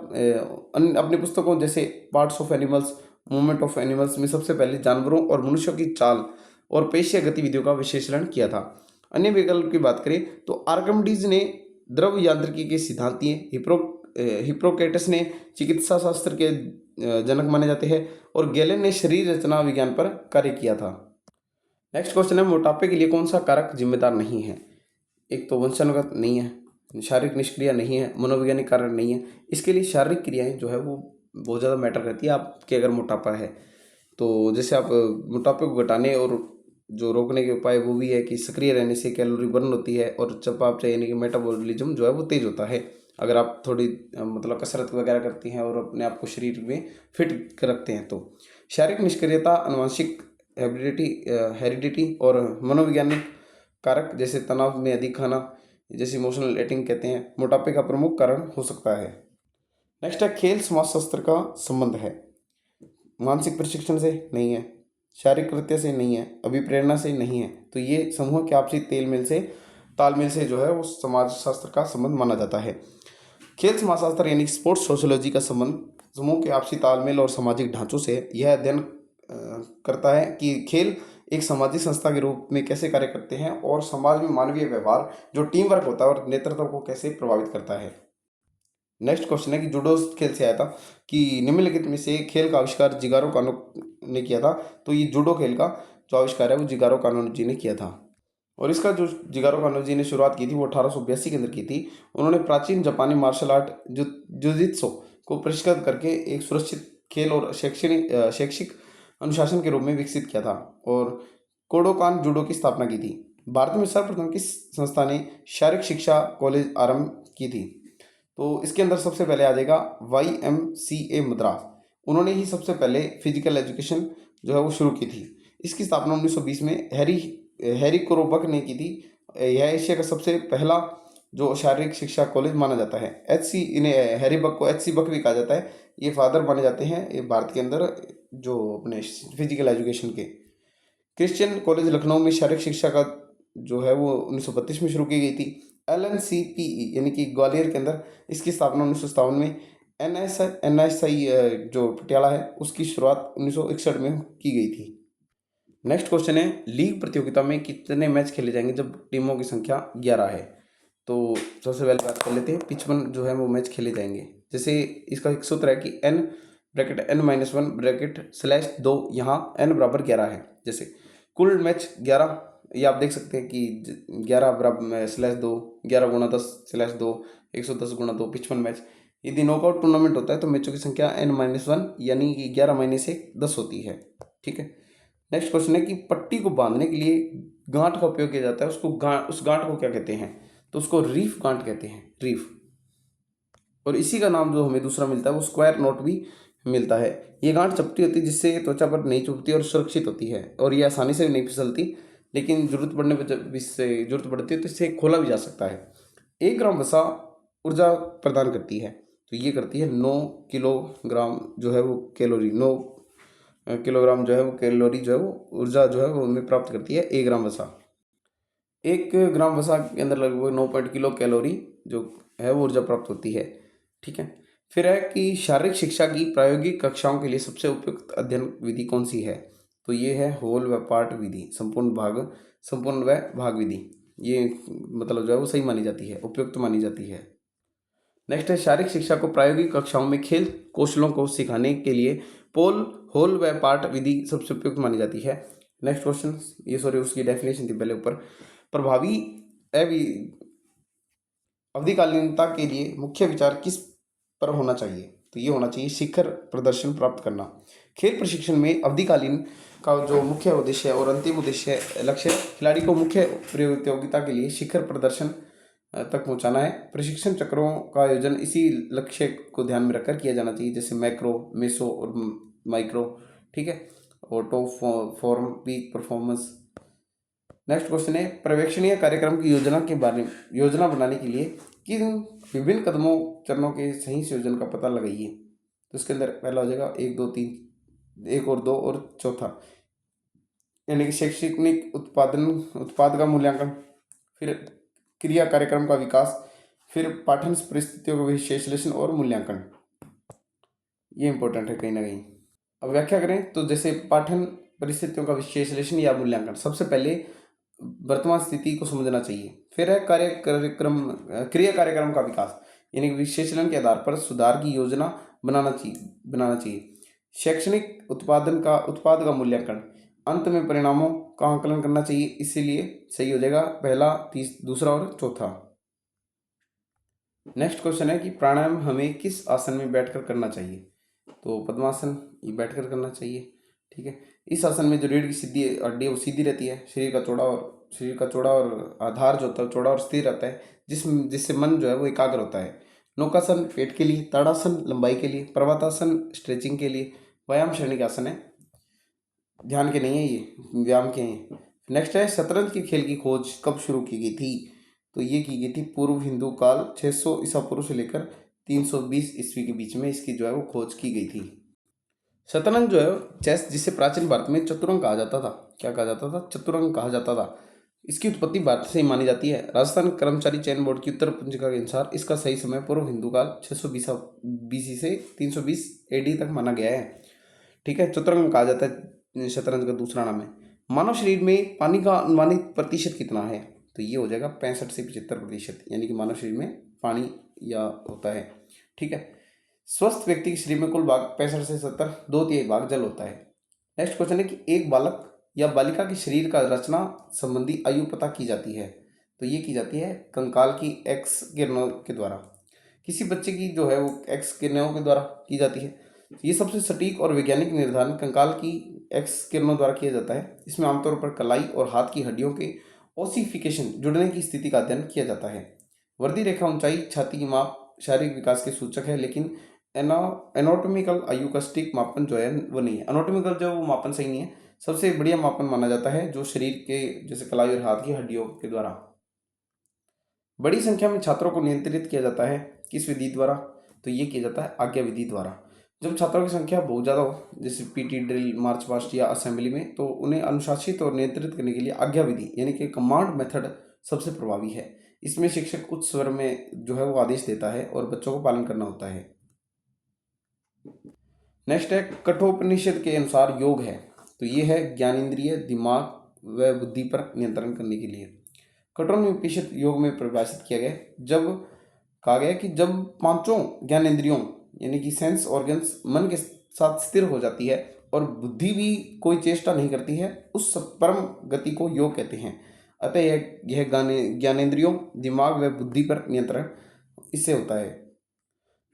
अपनी पुस्तकों जैसे parts of animals, movement of animals में सबसे पहले जानवरों और मनुष्यों की चाल और पेशीय गतिविधियों का विश्लेषण किया था। अन्य विकल्प की बात करें तो आर्किमिडीज ने द्रव यांत्रिकी के सिद्धांत दिए, हिप्पोक्रेटस ने चिकित्सा शास्त्र के जनक माने जाते हैं और गैलेन ने शरीर रचना विज्ञान पर कार्य किया था। नेक्स्ट क्वेश्चन है, मोटापे के लिए कौन सा कारक जिम्मेदार नहीं है? एक तो वंशानुगत नहीं है, शारीरिक निष्क्रिया नहीं है, मनोवैज्ञानिक कारण नहीं है। इसके लिए शारीरिक क्रियाएं जो है वो बहुत ज़्यादा मैटर करती है आपके अगर मोटापा है तो। जैसे आप मोटापे को घटाने और जो रोकने के उपाय वो भी है कि सक्रिय रहने से कैलोरी बर्न होती है और चयापचय यानी कि मेटाबॉलिज्म जो है वो तेज होता है। अगर आप थोड़ी मतलब कसरत वगैरह करती हैं और अपने आप को शरीर में फिट रखते हैं तो। शारीरिक निष्क्रियता, आनुवंशिक हेरिडिटी और मनोवैज्ञानिक कारक जैसे तनाव में अधिक खाना, जैसे इमोशनल ईटिंग कहते हैं, मोटापे का प्रमुख कारण हो सकता है। नेक्स्ट है, खेल समाजशास्त्र का संबंध है? मानसिक प्रशिक्षण से नहीं है, शारीरिक कृत्य से नहीं है, अभिप्रेरणा से नहीं है। तो ये समूह के आपसी तालमेल से जो है वो समाजशास्त्र का संबंध माना जाता है। खेल समाजशास्त्र यानी स्पोर्ट्स सोशियोलॉजी का संबंध समूह के आपसी तालमेल और सामाजिक ढांचों से। यह अध्ययन करता है कि खेल एक सामाजिक संस्था के रूप में कैसे कार्य करते हैं और समाज में मानवीय व्यवहार जो टीम वर्क होता है और नेतृत्व को कैसे प्रभावित करता है। नेक्स्ट क्वेश्चन है कि जूडो खेल से आया था कि निम्नलिखित में से खेल का आविष्कार जिगारो कानो ने किया था। तो ये जूडो खेल का जो आविष्कार है वो जिगारो कानो जी ने किया था और इसका जो जिगारो कानो जी ने शुरुआत की थी वो 1882 के अंदर की थी। उन्होंने प्राचीन जापानी मार्शल आर्ट जुजित्सु को परिष्कृत करके एक सुरक्षित खेल और शैक्षिक अनुशासन के रूप में विकसित किया था और कोडोकान जूडो की स्थापना की थी। भारत में सर्वप्रथम किस संस्था ने शारीरिक शिक्षा कॉलेज आरंभ की थी? तो इसके अंदर सबसे पहले आ जाएगा YMCA मद्रास। उन्होंने ही सबसे पहले फिजिकल एजुकेशन जो है वो शुरू की थी। इसकी स्थापना 1920 में हैरी क्रोबक ने की थी। यह एशिया का सबसे पहला जो शारीरिक शिक्षा कॉलेज माना जाता है। इन्हें हैरी बक को HC बक भी कहा जाता है। ये फादर माने जाते हैं ये भारत के अंदर जो अपने फिजिकल एजुकेशन के। क्रिश्चियन कॉलेज लखनऊ में शारीरिक शिक्षा का जो है वो 1932 में शुरू की गई थी। LNCPE यानी कि ग्वालियर के अंदर इसकी स्थापना 1957 में। NSI जो पटियाला है उसकी शुरुआत 1961 में की गई थी। नेक्स्ट क्वेश्चन है, लीग प्रतियोगिता में कितने मैच खेले जाएंगे जब टीमों की संख्या 11 है? तो सबसे पहले बात कर लेते हैं 55 जो है वो मैच खेले जाएंगे। जैसे इसका एक सूत्र है कि n-(n-1) ब्रैकेट /2 यहाँ n बराबर 11 है। जैसे कुल मैच 11, ये आप देख सकते हैं कि 11 बराबर /2 11 गुणा 10/2 110 गुणा 2 55 मैच। यदि नॉकआउट टूर्नामेंट होता है तो मैचों की संख्या n-1 यानी कि 11-1 10 होती है। ठीक है। नेक्स्ट क्वेश्चन है कि पट्टी को बांधने के लिए गांठ का उपयोग किया जाता है, उस गांठ को क्या कहते हैं? तो उसको रीफ गांठ कहते हैं, रीफ। और इसी का नाम जो हमें दूसरा मिलता है वो स्क्वायर नॉट भी मिलता है। ये गांठ चपटी होती है जिससे त्वचा पर नहीं चुभती और सुरक्षित होती है और ये आसानी से नहीं फिसलती, लेकिन जरूरत पड़ने पर जब इससे जरूरत पड़ती है तो इससे खोला भी जा सकता है। 1 ग्राम वसा ऊर्जा प्रदान करती है, तो ये करती है 9 किलोग्राम जो है वो कैलोरी, 9 किलोग्राम जो है वो कैलोरी जो है वो ऊर्जा जो है वो हमें प्राप्त करती है 1 ग्राम वसा। 1 ग्राम वसा के अंदर लगभग 9 किलो कैलोरी जो है वो ऊर्जा प्राप्त होती है। ठीक है। फिर है कि शारीरिक शिक्षा की प्रायोगिक कक्षाओं के लिए सबसे उपयुक्त अध्ययन विधि कौन सी है? तो ये है होल व पार्ट विधि, संपूर्ण व भाग विधि। ये मतलब जो है वो सही मानी जाती है, उपयुक्त मानी जाती है। नेक्स्ट है, शारीरिक शिक्षा को प्रायोगिक कक्षाओं में खेल कौशलों को सिखाने के लिए होल व पार्ट विधि सबसे उपयुक्त मानी जाती है। नेक्स्ट क्वेश्चन, ये सॉरी उसकी डेफिनेशन थी पहले ऊपर। प्रभावी अवधिकालीनता के लिए मुख्य विचार किस पर होना चाहिए? तो ये होना चाहिए शिखर प्रदर्शन प्राप्त करना। खेल प्रशिक्षण में अवधिकालीन का जो मुख्य उद्देश्य है और अंतिम उद्देश्य लक्ष्य खिलाड़ी को मुख्य प्रतियोगिता के लिए शिखर प्रदर्शन तक पहुंचाना है। प्रशिक्षण चक्रों का आयोजन इसी लक्ष्य को ध्यान में रखकर किया जाना चाहिए, जैसे मैक्रो, मेसो और माइक्रो। ठीक है। और top form, peak performance. Next question है, पर्यवेक्षणीय कार्यक्रम की योजना बनाने के लिए किन विभिन्न चरणों के सही संयोजन का पता लगाइए? तो इसके अंदर पहला हो जाएगा 1 2 3, 1 और 2 और चौथा। यानी कि शैक्षणिक उत्पाद का मूल्यांकन, फिर क्रिया कार्यक्रम का विकास, फिर पाठन परिस्थितियों का विश्लेषण और मूल्यांकन। ये इंपॉर्टेंट है कहीं ना कहीं। अब व्याख्या करें तो जैसे पाठन परिस्थितियों का विश्लेषण या मूल्यांकन, सबसे पहले वर्तमान स्थिति को समझना चाहिए। फिर है क्रिया कार्यक्रम का विकास, यानी कि विश्लेषण के आधार पर सुधार की योजना बनाना चाहिए। शैक्षणिक उत्पाद का मूल्यांकन, अंत में परिणामों का आंकलन करना चाहिए। इसीलिए सही हो जाएगा पहला, दूसरा और चौथा। नेक्स्ट क्वेश्चन है कि प्राणायाम हमें किस आसन में बैठकर करना चाहिए। तो पद्मासन, ये बैठकर करना चाहिए। ठीक है, इस आसन में जो रीढ़ की सीधी हड्डी है वो सीधी रहती है, शरीर का चौड़ा और आधार जो होता है चौड़ा और स्थिर रहता है, जिससे मन जो है वो एकाग्र होता है। नौकासन पेट के लिए, ताड़ासन लंबाई के लिए, पर्वतासन स्ट्रेचिंग के लिए, व्यायाम श्रेणी के आसन है, ध्यान के नहीं है, ये व्यायाम के हैं। नेक्स्ट है शतरंज के खेल की खोज कब शुरू की गई थी। तो ये की गई थी पूर्व हिंदू काल 600 ईसा पूर्व से लेकर 320 ईस्वी के बीच में इसकी जो है वो खोज की गई थी। शतरंज जो है चेस, जिसे प्राचीन भारत में चतुरंग कहा जाता था। क्या कहा जाता था? चतुरंग कहा जाता था। इसकी उत्पत्ति भारत से ही मानी जाती है। राजस्थान कर्मचारी चयन बोर्ड की उत्तर पुंजिका के अनुसार इसका सही समय पूर्व हिंदू काल 620 BC से 320 AD तक माना गया है। ठीक है, चतुरंग कहा जाता है शतरंज का दूसरा नाम है। मानव शरीर में पानी का अनुमानित प्रतिशत कितना है। तो ये हो जाएगा 65 से 75%, यानी कि मानव शरीर में पानी या होता है। ठीक है, स्वस्थ व्यक्ति के शरीर में कुल भाग 65 से 70, 2/3 भाग जल होता है। नेक्स्ट क्वेश्चन है कि एक बालक या बालिका के शरीर का रचना संबंधी आयु पता की जाती है। तो ये की जाती है कंकाल की एक्स किरणों के द्वारा। किसी बच्चे की जो है वो एक्स किरणों के द्वारा की जाती है। ये सबसे सटीक और वैज्ञानिक निर्धारण कंकाल की एक्स किरणों द्वारा किया जाता है। इसमें आमतौर पर कलाई और हाथ की हड्डियों के ओसिफिकेशन जुड़ने की स्थिति का अध्ययन किया जाता है। वर्दी रेखा ऊंचाई छाती की माप शारीरिक विकास के सूचक है, लेकिन एनाटॉमिकल आयु का सटीक मापन जो है वो नहीं है। एनाटॉमिकल जो वो मापन सही नहीं है। सबसे बढ़िया मापन माना जाता है जो शरीर के जैसे कलाई और हाथ की हड्डियों के द्वारा। बड़ी संख्या में छात्रों को नियंत्रित किया जाता है किस विधि द्वारा। तो ये किया जाता है आज्ञा विधि द्वारा। जब छात्रों की संख्या बहुत ज़्यादा हो, जैसे पीटी ड्रिल, मार्च पास्ट या असेंबली में, तो उन्हें अनुशासित और नियंत्रित करने के लिए आज्ञा विधि यानी कि कमांड मेथड सबसे प्रभावी है। इसमें शिक्षक उच्च स्वर में जो है वो आदेश देता है और बच्चों को पालन करना होता है। नेक्स्ट है कठोपनिषद के अनुसार योग है। तो ये है ज्ञानेंद्रिय, दिमाग व बुद्धि पर नियंत्रण करने के लिए। कठोपनिषद योग में परिभाषित किया गया, जब कहा गया कि जब पांचों ज्ञानेंद्रियों यानी कि सेंस ऑर्गन्स मन के साथ स्थिर हो जाती है और बुद्धि भी कोई चेष्टा नहीं करती है, उस परम गति को योग कहते हैं। अतः यह ज्ञानेंद्रियों, दिमाग व बुद्धि पर नियंत्रण इससे होता है।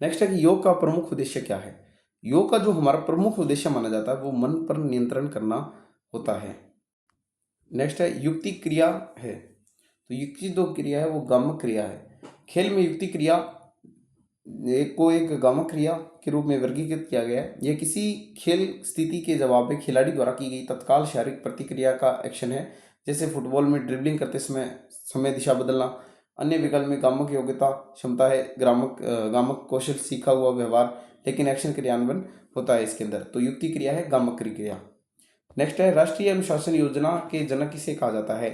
नेक्स्ट है कि योग का प्रमुख उद्देश्य क्या है। योग का जो हमारा प्रमुख उद्देश्य माना जाता है वो मन पर नियंत्रण करना होता है। नेक्स्ट है युक्ति क्रिया है। तो युक्ति जो क्रिया है वो गामक क्रिया है। खेल में युक्ति क्रिया एक गामक क्रिया के रूप में वर्गीकृत किया गया है। यह किसी खेल स्थिति के जवाब में खिलाड़ी द्वारा की गई तत्काल शारीरिक प्रतिक्रिया का एक्शन है। जैसे फुटबॉल में ड्रिबलिंग करते समय दिशा बदलना। अन्य विकल्प में गामक योग्यता क्षमता है, गामक कौशल सीखा हुआ व्यवहार, लेकिन एक्शन क्रियान्वयन होता है इसके अंदर। तो युक्ति क्रिया है गामक क्रिया। नेक्स्ट है राष्ट्रीय अनुशासन योजना के जनक किसे कहा जाता है।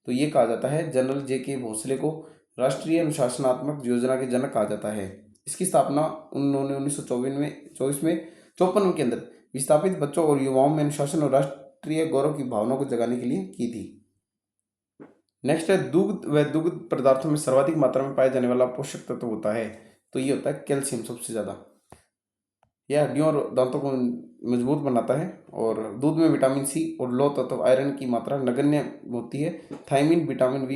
तो ये कहा जाता है जनरल JK भोसले को राष्ट्रीय अनुशासनात्मक योजना के जनक कहा जाता है। इसकी स्थापना उन्होंने 1954 के अंदर विस्थापित बच्चों और युवाओं में अनुशासन और राष्ट्रीय गौरव की भावना को जगाने के लिए की थी। नेक्स्ट है दुग्ध व दुग्ध पदार्थों में सर्वाधिक मात्रा में पाया जाने वाला पोषक तत्व होता है। तो ये होता है कैल्शियम सबसे ज़्यादा। यह हड्डियों और दांतों को मजबूत बनाता है। और दूध में विटामिन C और लौह तत्व आयरन की मात्रा नगण्य होती है। थायमिन विटामिन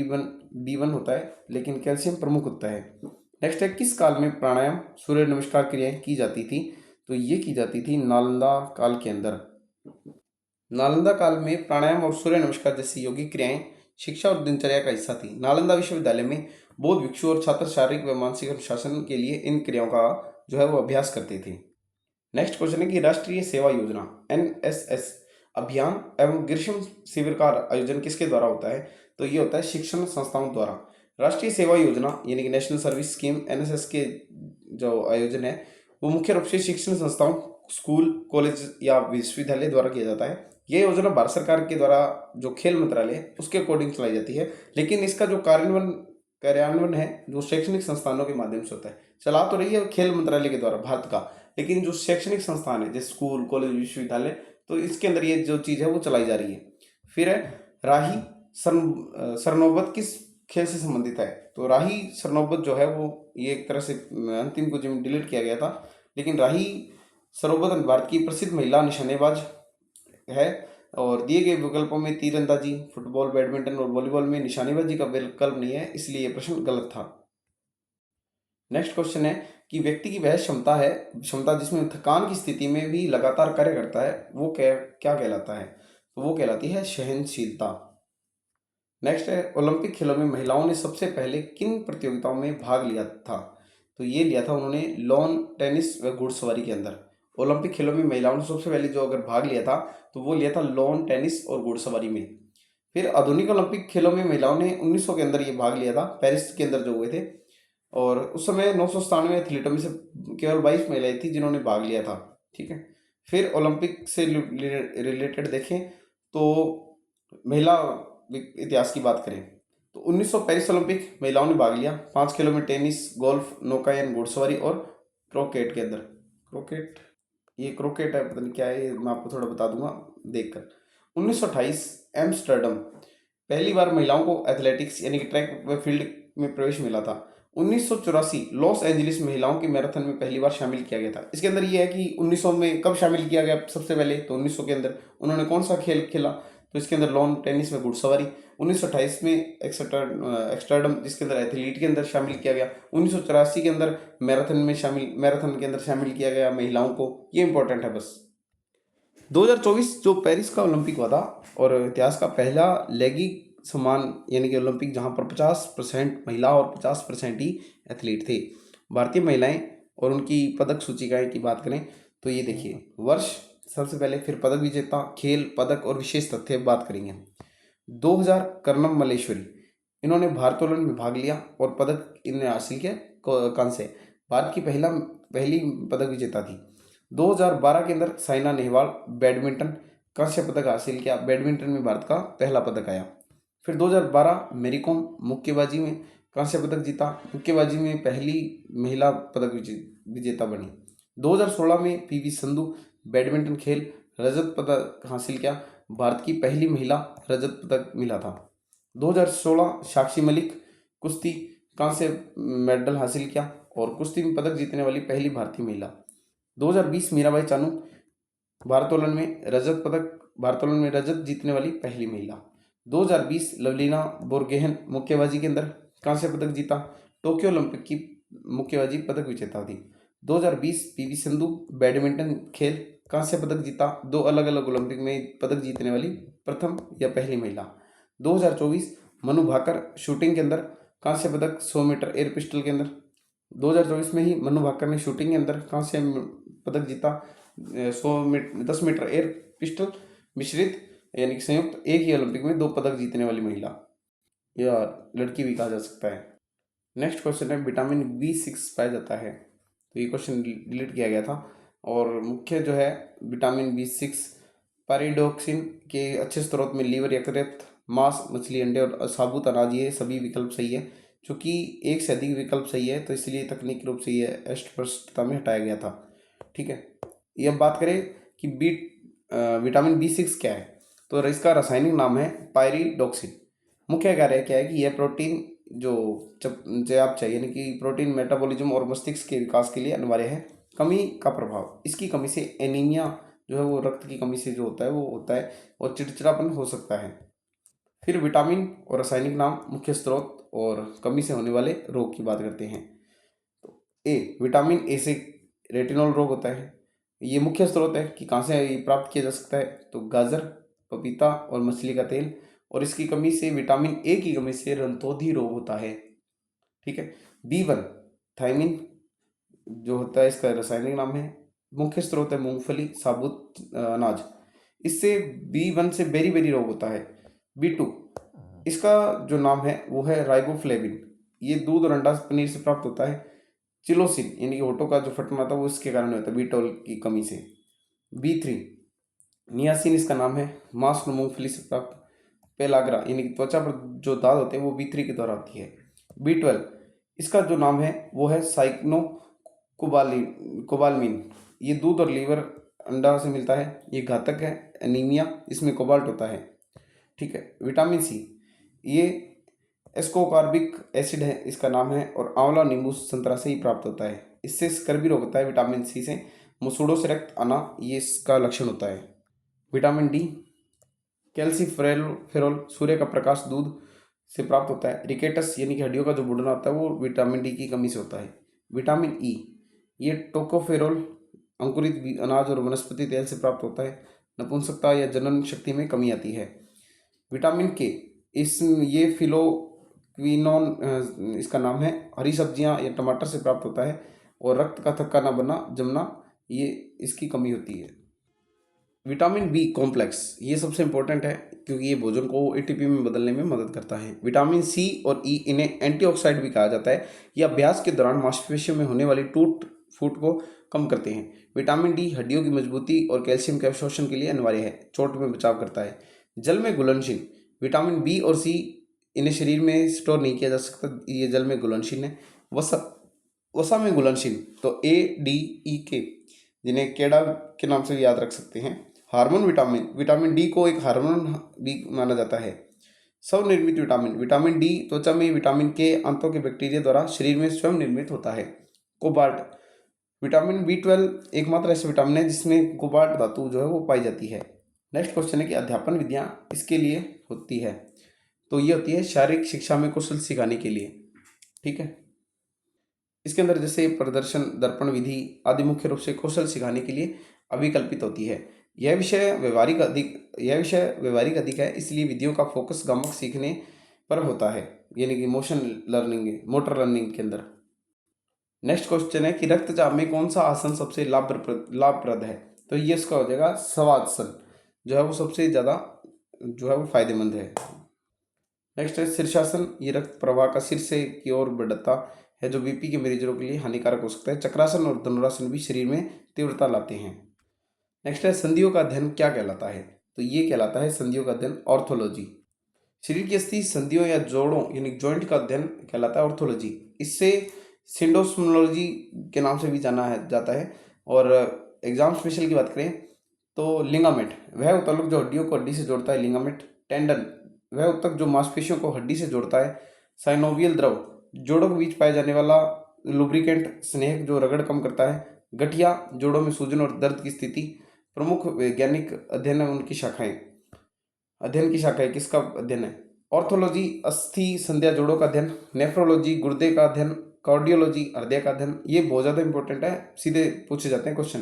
B1 होता है, लेकिन कैल्शियम प्रमुख होता है। नेक्स्ट है किस काल में प्राणायाम, सूर्य नमस्कार क्रियाएं की जाती थी। तो ये की जाती थी नालंदा काल के अंदर। नालंदा काल में प्राणायाम और सूर्य नमस्कार जैसी योगिक क्रियाएं शिक्षा और दिनचर्या का हिस्सा थी। नालंदा विश्वविद्यालय में बौद्ध भिक्षु और छात्र शारीरिक व मानसिक अनुशासन के लिए इन क्रियाओं का जो है वो अभ्यास करते थे। नेक्स्ट क्वेश्चन है कि राष्ट्रीय सेवा योजना NSS अभियान एवं ग्रीष्म शिविर का आयोजन किसके द्वारा होता है। तो ये होता है शिक्षण संस्थाओं द्वारा। राष्ट्रीय सेवा योजना यानी कि नेशनल सर्विस स्कीम NSS के जो आयोजन है वो मुख्य रूप से शिक्षण संस्थाओं, स्कूल, कॉलेज या विश्वविद्यालय द्वारा किया जाता है। ये योजना भारत सरकार के द्वारा जो खेल मंत्रालय है उसके अकॉर्डिंग चलाई जाती है, लेकिन इसका जो कार्यान्वयन है जो शैक्षणिक संस्थानों के माध्यम से होता है। चला तो रही है खेल मंत्रालय के द्वारा भारत का, लेकिन जो शैक्षणिक संस्थान है जैसे स्कूल, कॉलेज, विश्वविद्यालय, तो इसके अंदर ये जो चीज़ है वो चलाई जा रही है। फिर है राही सरनोबत किस खेल से संबंधित है? तो राही सरनोबत जो है वो ये एक तरह से अंतिम कुछ में डिलीट किया गया था, लेकिन राही सरनोबत भारत की प्रसिद्ध महिला निशानेबाज है। और दिए गए विकल्पों में तीरंदाजी, फुटबॉल, बैडमिंटन और वॉलीबॉल में निशानेबाजी का विकल्प नहीं है, इसलिए ये प्रश्न गलत था। नेक्स्ट क्वेश्चन है कि व्यक्ति की वह क्षमता जिसमें थकान की स्थिति में भी लगातार कार्य करता है वो क्या क्या कहलाता है? तो वो कहलाती है सहनशीलता। नेक्स्ट है ओलंपिक खेलों में महिलाओं ने सबसे पहले किन प्रतियोगिताओं में भाग लिया था? तो ये लिया था उन्होंने लॉन टेनिस व घुड़सवारी के अंदर। ओलंपिक खेलों में महिलाओं ने सबसे पहले जो अगर भाग लिया था तो वो लिया था लॉन टेनिस और घुड़सवारी में। फिर आधुनिक ओलंपिक खेलों में महिलाओं ने 1900 के अंदर ये भाग लिया था, पेरिस के अंदर जो हुए थे। और उस समय 997 एथलीटों में से केवल 22 महिलाएं थी जिन्होंने भाग लिया था। ठीक है। फिर ओलंपिक से रिलेटेड देखें तो महिला इतिहास की बात करें तो 1900 पेरिस ओलंपिक महिलाओं ने भाग लिया 5 खेलों में, टेनिस, गोल्फ, नौकायन, घुड़सवारी और क्रोकेट के अंदर। क्रोकेट, ये क्रोकेट है, पता नहीं क्या है, मैं आपको थोड़ा बता दूंगा देखकर। 1928 एम्स्टर्डम पहली बार महिलाओं को एथलेटिक्स यानी कि ट्रैक व फील्ड में प्रवेश मिला था। 1984 लॉस एंजलिस महिलाओं की मैराथन में पहली बार शामिल किया गया था। इसके अंदर ये है कि 1900 में कब शामिल किया गया सबसे पहले, तो 1900 के अंदर उन्होंने कौन सा खेल खेला? तो इसके अंदर लॉन टेनिस में घुड़सवारी। 1928 में एक्स्टर्डम जिसके अंदर एथलीट के अंदर शामिल किया गया। 1984 के अंदर मैराथन के अंदर शामिल किया गया महिलाओं को। ये इंपॉर्टेंट है बस। 2024 जो पेरिस का ओलंपिक हुआ था और इतिहास का पहला लैंगिक समान यानी कि ओलंपिक जहां पर 50% महिला और 50% ही एथलीट थे। भारतीय महिलाएं और उनकी पदक सूचिकाएं की बात करें तो ये देखिए वर्ष सबसे पहले, फिर पदक विजेता, खेल पदक और विशेष तथ्य बात करेंगे। 2000 कर्णम मल्लेश्वरी, इन्होंने भारोत्तोलन में भाग लिया और पदक इन्होंने हासिल किया कांस्य। भारत की पहली पदक विजेता थी। 2012 के अंदर साइना नेहवाल बैडमिंटन कांस्य पदक हासिल किया। बैडमिंटन में भारत का पहला पदक आया। फिर 2012 मेरी कॉम मुक्केबाजी में कांस्य पदक जीता। मुक्केबाजी में पहली महिला पदक विजेता बनी। 2016 में पीवी संधू बैडमिंटन खेल रजत पदक हासिल किया। भारत की पहली महिला रजत पदक मिला था। 2016 साक्षी मलिक कुश्ती कांस्य मेडल हासिल किया और कुश्ती में पदक जीतने वाली पहली भारतीय महिला। 2020 मीराबाई चानू भारोत्तोलन में रजत जीतने वाली पहली महिला। 2020 लवलीना बोरगोहेन मुक्केबाजी के अंदर कांस्य पदक जीता। टोक्यो ओलंपिक की मुक्केबाजी पदक विजेता थी। 2020 पीवी सिंधु बैडमिंटन खेल कांस्य पदक जीता। 2 अलग अलग ओलंपिक में पदक जीतने वाली प्रथम या पहली महिला। 2024 मनु भाकर शूटिंग के अंदर कांस्य पदक 100 मीटर एयर पिस्टल के अंदर। 2024 में ही मनु भाकर ने शूटिंग के अंदर कांस्य पदक जीता। 10 मीटर एयर पिस्टल मिश्रित यानी कि संयुक्त एक ही ओलंपिक में 2 पदक जीतने वाली महिला या लड़की भी कहा जा सकता है। नेक्स्ट क्वेश्चन है विटामिन B6 पाया जाता है, तो ये क्वेश्चन डिलीट किया गया था। और मुख्य जो है विटामिन B6 पैराडॉक्सिन के अच्छे स्रोत में लीवर, यकृत, मांस, मछली, अंडे और साबुत अनाज, ये सभी विकल्प सही है। चूँकि एक से अधिक विकल्प सही है तो इसलिए तकनीकी रूप से ये अस्पष्टता में हटाया गया था। ठीक है। ये अब बात करें कि विटामिन B6 क्या है, तो इसका रासायनिक नाम है पायरिडॉक्सिन। मुख्य कार्य क्या है कि यह प्रोटीन जो चयापचय यानी कि प्रोटीन मेटाबॉलिज्म और मस्तिष्क के विकास के लिए अनिवार्य है। कमी का प्रभाव, इसकी कमी से एनीमिया जो है वो रक्त की कमी से जो होता है वो होता है और चिड़चिड़ापन हो सकता है। फिर विटामिन और रासायनिक नाम, मुख्य स्रोत और कमी से होने वाले रोग की बात करते हैं। तो विटामिन ए से रेटिनॉल रोग होता है। ये मुख्य स्रोत है कि कहाँ से ये प्राप्त किया जा सकता है, तो गाजर, पपीता और मछली का तेल। और इसकी कमी से, विटामिन ए की कमी से रंतोधी रोग होता है। ठीक है। B1 थायमिन जो होता है इसका रासायनिक नाम है। मुख्य स्रोत है मूंगफली, साबुत अनाज। इससे B1 से बेरी बेरी रोग होता है। B2 इसका जो नाम है वो है राइबोफ्लेविन। ये दूध और अंडा पनीर से प्राप्त होता है। चिलोसिन यानी कि होठों का जो फटना था वो इसके कारण होता है B12 की कमी से। B3 नियासिन इसका नाम है, मांस और मूंगफली से प्राप्त। पेलाग्रा यानी कि त्वचा पर जो दाग होते हैं वो B3 के द्वारा होती है। B12 इसका जो नाम है वो है साइक्नो कोबालमिन। ये दूध और लीवर अंडा से मिलता है, ये घातक है, एनीमिया, इसमें कोबाल्ट होता है। ठीक है। विटामिन सी, ये एस्कोकार्बिक एसिड है, इसका नाम है, और आंवला नींबू संतरा से ही प्राप्त होता है। इससे स्कर्वी रोग होता है विटामिन सी से। मसूड़ों से रक्त आना ये इसका लक्षण होता है। विटामिन डी कैल्सीफेरोल सूर्य का प्रकाश दूध से प्राप्त होता है। रिकेटस यानी कि हड्डियों का जो बुढ़ना होता है वो विटामिन डी की कमी से होता है। विटामिन ई ये टोकोफेरोल अंकुरित अनाज और वनस्पति तेल से प्राप्त होता है। नपुंसकता या जनन शक्ति में कमी आती है। विटामिन के इस ये फिलोक्विनोन इसका नाम है, हरी सब्जियां या टमाटर से प्राप्त होता है, और रक्त का थक्का ना बना जमना ये इसकी कमी होती है। विटामिन बी कॉम्प्लेक्स ये सबसे इंपॉर्टेंट है क्योंकि ये भोजन को एटीपी में बदलने में मदद करता है। विटामिन सी और ई इन्हें एंटीऑक्सीडेंट भी कहा जाता है। ये अभ्यास के दौरान मांसपेशियों में होने वाली टूट फूट को कम करते हैं। विटामिन डी हड्डियों की मजबूती और कैल्शियम के अवशोषण के लिए अनिवार्य है। चोट में बचाव करता है। जल में घुलनशील विटामिन बी और सी इन्हें शरीर में स्टोर नहीं किया जा सकता, ये जल में घुलनशील है। वसा वसा में घुलनशील तो ADE जिन्हें केडा के नाम से भी याद रख सकते हैं। हार्मोन विटामिन डी को एक हार्मोन भी माना जाता है। स्वनिर्मित विटामिन डी त्वचा में विटामिन के अंतों के बैक्टीरिया द्वारा शरीर में स्वयं निर्मित होता है। कोबाल्ट विटामिन B12 एकमात्र ऐसा विटामिन है जिसमें कोबाल्ट धातु जो है वो पाई जाती है। नेक्स्ट क्वेश्चन है कि अध्यापन विधियां इसके लिए होती है, तो ये होती है शारीरिक शिक्षा में कौशल सिखाने के लिए। ठीक है। इसके अंदर जैसे प्रदर्शन दर्पण विधि आदि मुख्य रूप से कौशल सिखाने के लिए अभिकल्पित होती है। यह विषय व्यवहारिक अधिक है, इसलिए विधियों का फोकस गमक सीखने पर होता है, यानी कि मोटर लर्निंग के अंदर। नेक्स्ट क्वेश्चन है कि रक्तचाप में कौन सा आसन सबसे लाभप्रद है, तो ये इसका हो जाएगा शवासन जो है वो सबसे ज़्यादा जो है वो फायदेमंद है। नेक्स्ट है शीर्षासन, ये रक्त प्रवाह का सिर से की ओर बढ़ता है जो बीपी के मरीजों के लिए हानिकारक हो सकता है। चक्रासन और धनुरासन भी शरीर में तीव्रता लाते हैं। नेक्स्ट है संधियों का अध्ययन क्या कहलाता है, तो ये कहलाता है संधियों का अध्ययन ऑर्थोलॉजी। शरीर की अस्थि संधियों या जोड़ों यानी जॉइंट का अध्ययन कहलाता है ऑर्थोलॉजी। इससे सिंडोस्मोलॉजी के नाम से भी जाना है जाता है। और एग्जाम स्पेशल की बात करें तो लिगामेंट वह उत्तक जो हड्डियों को हड्डी से जोड़ता है। लिगामेंट टेंडन वह उत्तक जो मांसपेशियों को हड्डी से जोड़ता है। साइनोवियल द्रव जोड़ों के बीच पाए जाने वाला लुब्रिकेंट स्नेह जो रगड़ कम करता है। गठिया जोड़ों में सूजन और दर्द की स्थिति। प्रमुख वैज्ञानिक अध्ययन है उनकी शाखाएं। अध्ययन की शाखाएं किसका अध्ययन है? ऑर्थोलॉजी अस्थि संध्या जोड़ों का अध्ययन। नेफ्रोलॉजी गुर्दे का अध्ययन। कार्डियोलॉजी हृदय का अध्ययन। ये बहुत ज़्यादा इंपॉर्टेंट है, सीधे पूछे जाते हैं क्वेश्चन।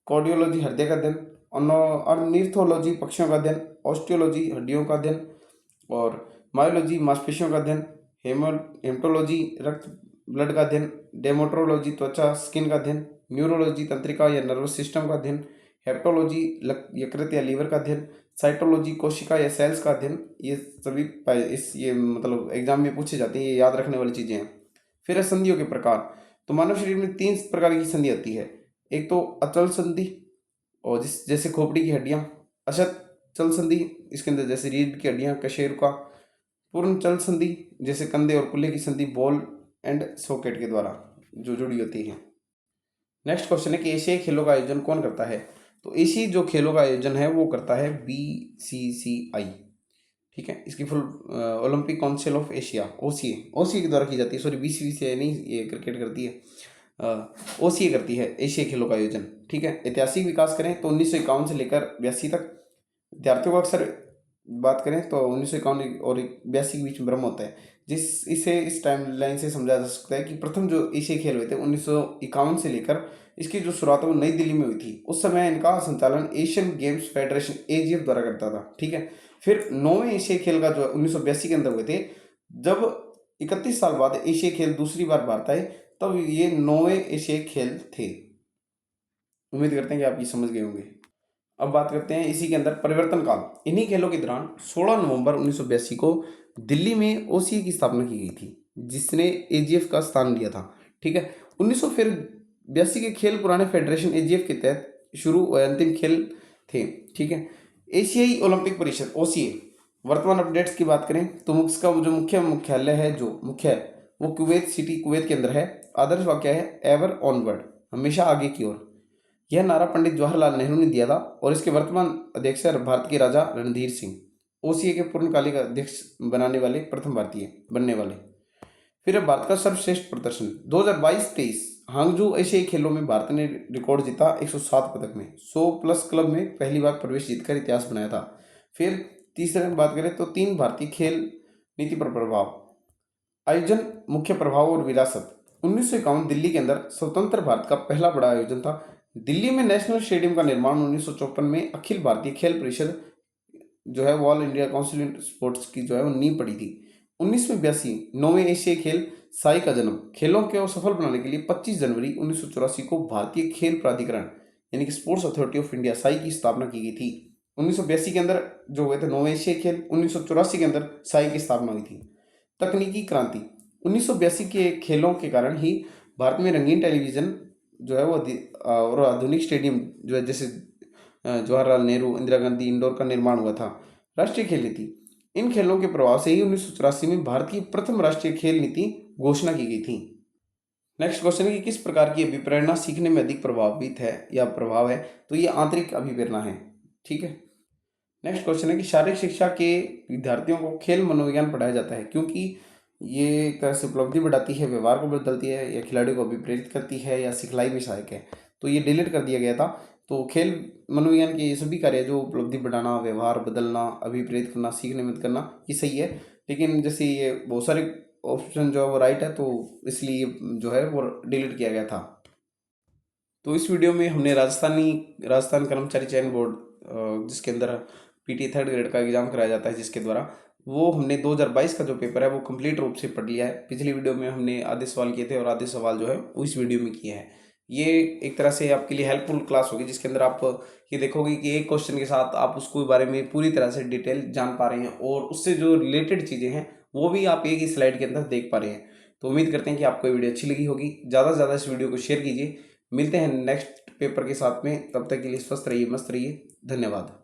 कार्डियोलॉजी हृदय का अध्ययन। ऑर्निथोलॉजी पक्षियों का अध्ययन। ऑस्टियोलॉजी हड्डियों का अध्ययन। और मायोलॉजी मांसपेशियों का अध्ययन। हेमेटोलॉजी रक्त ब्लड का अध्ययन। डेमोट्रोलॉजी त्वचा स्किन का अध्ययन। न्यूरोलॉजी तंत्रिका या नर्वस सिस्टम का अध्ययन। हेप्टोलॉजी यकृत या लीवर का अध्ययन। साइटोलॉजी कोशिका या सेल्स का अध्ययन। ये सभी ये मतलब एग्जाम में पूछे जाते हैं, ये याद रखने वाली चीज़ें हैं। फिर है संधियों के प्रकार, तो मानव शरीर में 3 प्रकार की संधि आती है। एक तो अचल संधि और जैसे खोपड़ी की हड्डियाँ। अचल संधि इसके अंदर जैसे रीढ़ की हड्डियाँ, कशेरुका। पूर्ण चल संधि जैसे कंधे और कुल्ले की संधि बॉल एंड सॉकेट के द्वारा जो जुड़ी होती है। नेक्स्ट क्वेश्चन है कि एशियाई खेलों का आयोजन कौन करता है, तो एशियाई जो खेलों का आयोजन है वो करता है BCCI। ठीक है। इसकी full Olympic council of Asia OCA के द्वारा की जाती है। सॉरी BCCI नहीं, ये क्रिकेट करती है, OCA करती है एशियाई खेलों का आयोजन। ठीक है। ऐतिहासिक विकास करें तो 1951 से लेकर 82 तक। विद्यार्थियों को अक्सर बात करें तो 1951 और 82 के बीच में भ्रम होता है, इसे इस टाइमलाइन से समझा जा सकता है कि प्रथम जो एशियाई खेल हुए थे 1951 से लेकर इसकी जो शुरुआत है वो नई दिल्ली में हुई थी। उस समय इनका संचालन एशियन गेम्स फेडरेशन AGF द्वारा करता था। ठीक है। फिर 9वें एशियाई खेल का जो 1982 के अंदर हुए थे, जब 31 साल बाद एशियाई खेल दूसरी बार भारत आए तब ये 9वें एशियाई खेल थे। उम्मीद करते हैं कि आप ये समझ गए होंगे। अब बात करते हैं इसी के अंदर परिवर्तन काल। इन्हीं खेलों के दौरान 16 नवंबर 1982 को दिल्ली में OCA की स्थापना की गई थी, जिसने AGF का स्थान लिया था। ठीक है। 1982 के खेल पुराने फेडरेशन AGF के तहत शुरू और अंतिम खेल थे। ठीक है। एशियाई ओलंपिक परिषद ओसीए वर्तमान अपडेट्स की बात करें तो उसका जो मुख्यालय है, जो मुख्य है, वो कुवैत सिटी कुवैत के अंदर है। आदर्श वाक्य है एवर ऑनवर्ड, हमेशा आगे की ओर। यह नारा पंडित जवाहरलाल नेहरू ने दिया था और इसके वर्तमान अध्यक्ष है भारत के राजा रणधीर सिंह। ओसीए के पूर्णकालिक अध्यक्ष बनाने वाले प्रथम भारतीय बनने वाले। फिर अब भारत का सर्वश्रेष्ठ प्रदर्शन 2022-23 हांगजू एशियाई खेलों में भारत ने रिकॉर्ड जीता 107 पदक में, 100 प्लस क्लब में पहली बार प्रवेश जीतकर इतिहास बनाया था। फिर तीसरे में बात करें तो 3 भारतीय खेल नीति पर प्रभाव। आयोजन, मुख्य प्रभाव और विरासत। 1951 दिल्ली के अंदर स्वतंत्र भारत का पहला बड़ा आयोजन था। दिल्ली में नेशनल स्टेडियम का निर्माण 1954 में अखिल भारतीय खेल परिषद जो है all India council in sports की जो है वो नींव पड़ी थी। 1982 नौवें एशियाई खेल साई का जन्म। खेलों को सफल बनाने के लिए 25 जनवरी 1984 को भारतीय खेल प्राधिकरण यानी कि sports authority of India Sai की स्थापना की गई थी। 1982 के अंदर जो हुए थे नौवें एशियाई खेल, 1984 के अंदर साई की स्थापना हुई थी। तकनीकी क्रांति 1982 के खेलों के कारण ही भारत में रंगीन टेलीविजन जो है वो और आधुनिक स्टेडियम जो है जैसे जवाहरलाल नेहरू इंदिरा गांधी इंडोर का निर्माण हुआ था। राष्ट्रीय खेल नीति, इन खेलों के प्रभाव से ही 1984 में भारत की प्रथम राष्ट्रीय खेल नीति घोषणा की गई थी। नेक्स्ट क्वेश्चन है कि किस प्रकार की अभिप्रेरणा सीखने में अधिक प्रभावित है या प्रभाव है, तो ये आंतरिक अभिप्रेरणा है। ठीक है। नेक्स्ट क्वेश्चन है कि शारीरिक शिक्षा के विद्यार्थियों को खेल मनोविज्ञान पढ़ाया जाता है क्योंकि ये एक तरह से उपलब्धि बढ़ाती है, व्यवहार को बदलती है या खिलाड़ी को अभिप्रेरित करती है या सिखलाई में सहायक है। तो ये डिलीट कर दिया गया था। तो खेल मनोविज्ञान के ये सभी कार्य जो उपलब्धि बढ़ाना, व्यवहार बदलना, अभिप्रेरित करना, सीखने में मदद करना, ये सही है। लेकिन जैसे ये बहुत सारे ऑप्शन जो है वो राइट है, तो इसलिए जो है वो डिलीट किया गया था। तो इस वीडियो में हमने राजस्थान कर्मचारी चयन बोर्ड जिसके अंदर पीटी 3rd ग्रेड का एग्जाम कराया जाता है जिसके द्वारा, वो हमने 2022 का जो पेपर है वो कंप्लीट रूप से पढ़ लिया है। पिछली वीडियो में हमने आधे सवाल किए थे और आधे सवाल जो है वो इस वीडियो में किए हैं। ये एक तरह से आपके लिए हेल्पफुल क्लास होगी जिसके अंदर आप ये देखोगे कि एक क्वेश्चन के साथ आप उसको बारे में पूरी तरह से डिटेल जान पा रहे हैं और उससे जो रिलेटेड चीज़ें हैं वो भी आप एक ही स्लाइड के अंदर देख पा रहे हैं। तो उम्मीद करते हैं कि आपको ये वीडियो अच्छी लगी होगी। ज़्यादा से ज़्यादा इस वीडियो को शेयर कीजिए। मिलते हैं नेक्स्ट पेपर के साथ में, तब तक के लिए स्वस्थ रहिए, मस्त रहिए। धन्यवाद।